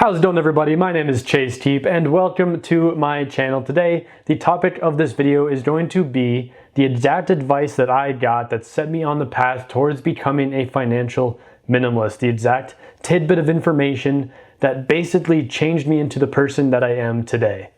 How's it going, everybody? My name is Chase Teep and welcome to my channel. Today, the topic of this video is going to be the exact advice that I got that set me on the path towards becoming a financial minimalist. The exact tidbit of information that basically changed me into the person that I am today.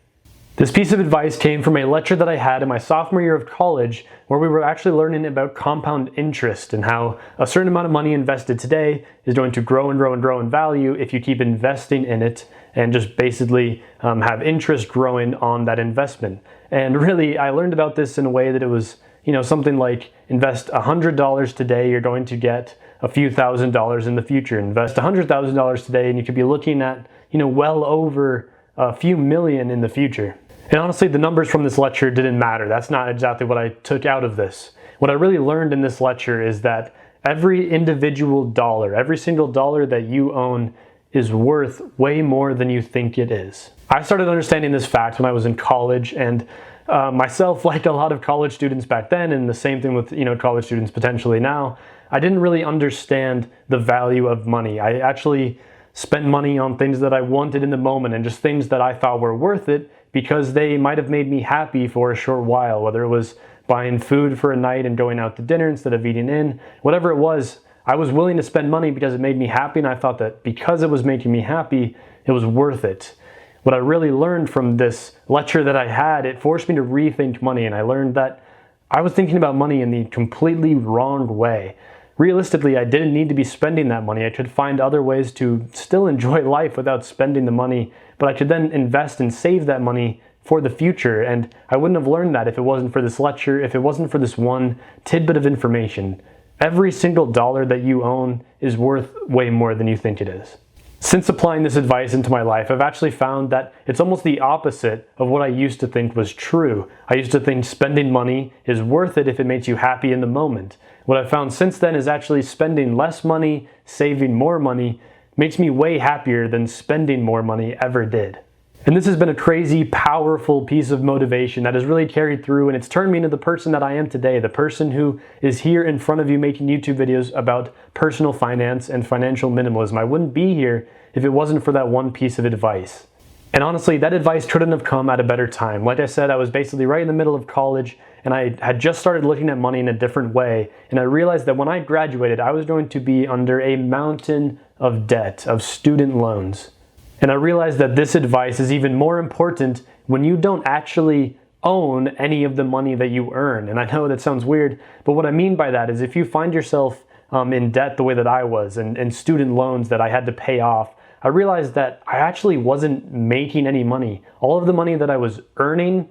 This piece of advice came from a lecture that I had in my sophomore year of college where we were actually learning about compound interest and how a certain amount of money invested today is going to grow and grow and grow in value if you keep investing in it and just basically have interest growing on that investment. And really, I learned about this in a way that it was, something like invest $100 today, you're going to get a few $1,000s in the future. Invest $100,000 today and you could be looking at, well over a few million in the future. And honestly, the numbers from this lecture didn't matter. That's not exactly what I took out of this. What I really learned in this lecture is that every individual dollar, every single dollar that you own is worth way more than you think it is. I started understanding this fact when I was in college, and myself, like a lot of college students back then, and the same thing with college students potentially now, I didn't really understand the value of money. I actually spent money on things that I wanted in the moment and just things that I thought were worth it because they might have made me happy for a short while, whether it was buying food for a night and going out to dinner instead of eating in, whatever it was. I was willing to spend money because it made me happy, and I thought that because it was making me happy, it was worth it. What I really learned from this lecture that I had, it forced me to rethink money, and I learned that I was thinking about money in the completely wrong way. Realistically, I didn't need to be spending that money. I could find other ways to still enjoy life without spending the money, but I could then invest and save that money for the future. And I wouldn't have learned that if it wasn't for this lecture, if it wasn't for this one tidbit of information. Every single dollar that you own is worth way more than you think it is. Since applying this advice into my life, I've actually found that it's almost the opposite of what I used to think was true. I used to think spending money is worth it if it makes you happy in the moment. What I've found since then is actually spending less money, saving more money, makes me way happier than spending more money ever did. And this has been a crazy, powerful piece of motivation that has really carried through, and it's turned me into the person that I am today, the person who is here in front of you making YouTube videos about personal finance and financial minimalism. I wouldn't be here if it wasn't for that one piece of advice. And honestly, that advice couldn't have come at a better time. Like I said, I was basically right in the middle of college, and I had just started looking at money in a different way, and I realized that when I graduated, I was going to be under a mountain of debt, of student loans. And I realized that this advice is even more important when you don't actually own any of the money that you earn. And I know that sounds weird, but what I mean by that is if you find yourself in debt the way that I was, and student loans that I had to pay off, I realized that I actually wasn't making any money. All of the money that I was earning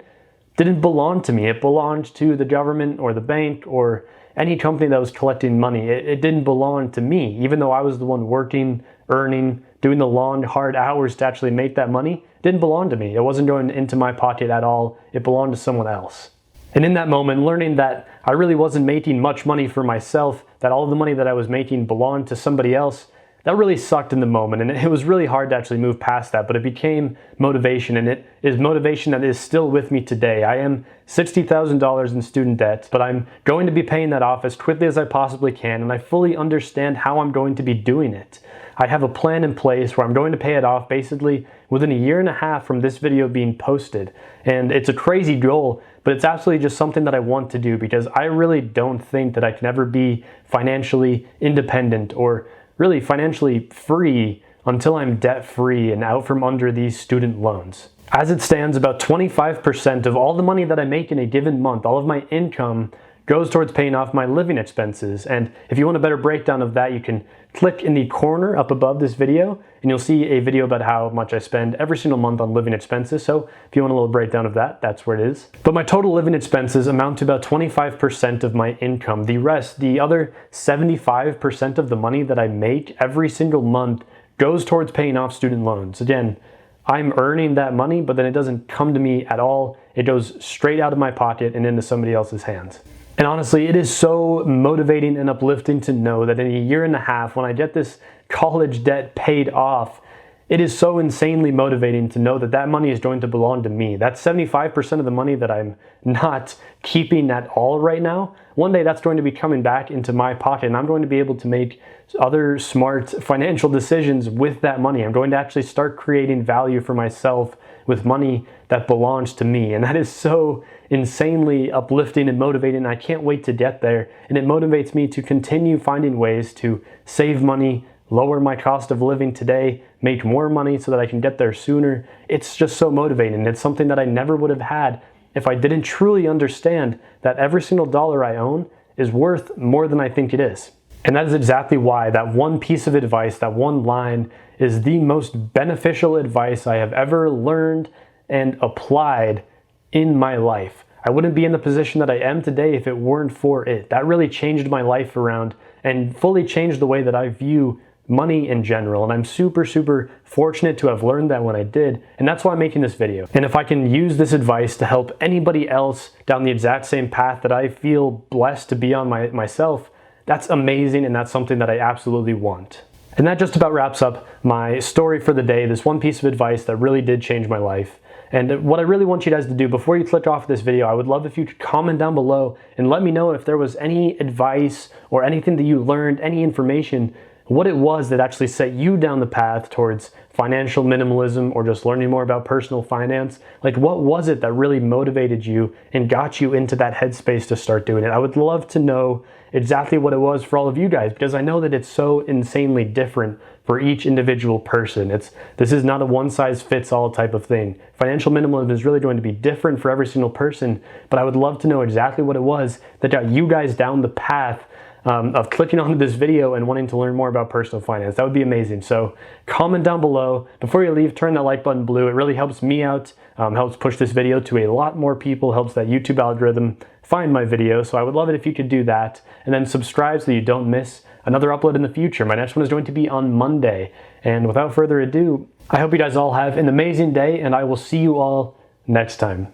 didn't belong to me. It belonged to the government or the bank or any company that was collecting money. It didn't belong to me, even though I was the one working, earning, doing the long, hard hours to actually make that money. It didn't belong to me. It wasn't going into my pocket at all. It belonged to someone else. And in that moment, learning that I really wasn't making much money for myself, that all of the money that I was making belonged to somebody else, that really sucked in the moment, and it was really hard to actually move past that, but it became motivation, and it is motivation that is still with me today. I am $60,000 in student debt, but I'm going to be paying that off as quickly as I possibly can, and I fully understand how I'm going to be doing it. I have a plan in place where I'm going to pay it off basically within a year and a half from this video being posted, and it's a crazy goal, but it's absolutely just something that I want to do because I really don't think that I can ever be financially independent or really financially free until I'm debt-free and out from under these student loans. As it stands, about 25% of all the money that I make in a given month, all of my income, goes towards paying off my living expenses. And if you want a better breakdown of that, you can click in the corner up above this video and you'll see a video about how much I spend every single month on living expenses. So if you want a little breakdown of that, that's where it is. But my total living expenses amount to about 25% of my income. The rest, the other 75% of the money that I make every single month goes towards paying off student loans. Again, I'm earning that money, but then it doesn't come to me at all. It goes straight out of my pocket and into somebody else's hands. And honestly, it is so motivating and uplifting to know that in a year and a half, when I get this college debt paid off, it is so insanely motivating to know that that money is going to belong to me. That's 75% of the money that I'm not keeping at all right now. One day that's going to be coming back into my pocket, and I'm going to be able to make other smart financial decisions with that money. I'm going to actually start creating value for myself with money that belongs to me. And that is so insanely uplifting and motivating. I can't wait to get there. And it motivates me to continue finding ways to save money, lower my cost of living today, make more money so that I can get there sooner. It's just so motivating. It's something that I never would have had if I didn't truly understand that every single dollar I own is worth more than I think it is. And that is exactly why that one piece of advice, that one line, is the most beneficial advice I have ever learned and applied in my life. I wouldn't be in the position that I am today if it weren't for it. That really changed my life around and fully changed the way that I view money in general. And I'm super, super fortunate to have learned that when I did. And that's why I'm making this video. And if I can use this advice to help anybody else down the exact same path that I feel blessed to be on myself, that's amazing, and that's something that I absolutely want. And that just about wraps up my story for the day, this one piece of advice that really did change my life. And what I really want you guys to do before you click off this video, I would love if you could comment down below and let me know if there was any advice or anything that you learned, any information, what it was that actually set you down the path towards financial minimalism or just learning more about personal finance. Like, what was it that really motivated you and got you into that headspace to start doing it? I would love to know exactly what it was for all of you guys, because I know that it's so insanely different for each individual person. This is not a one-size-fits-all type of thing. Financial minimalism is really going to be different for every single person, but I would love to know exactly what it was that got you guys down the path of clicking onto this video and wanting to learn more about personal finance. That would be amazing. So comment down below. Before you leave, turn that like button blue. It really helps me out, helps push this video to a lot more people, helps that YouTube algorithm find my video. So I would love it if you could do that. And then subscribe so you don't miss another upload in the future. My next one is going to be on Monday. And without further ado, I hope you guys all have an amazing day, and I will see you all next time.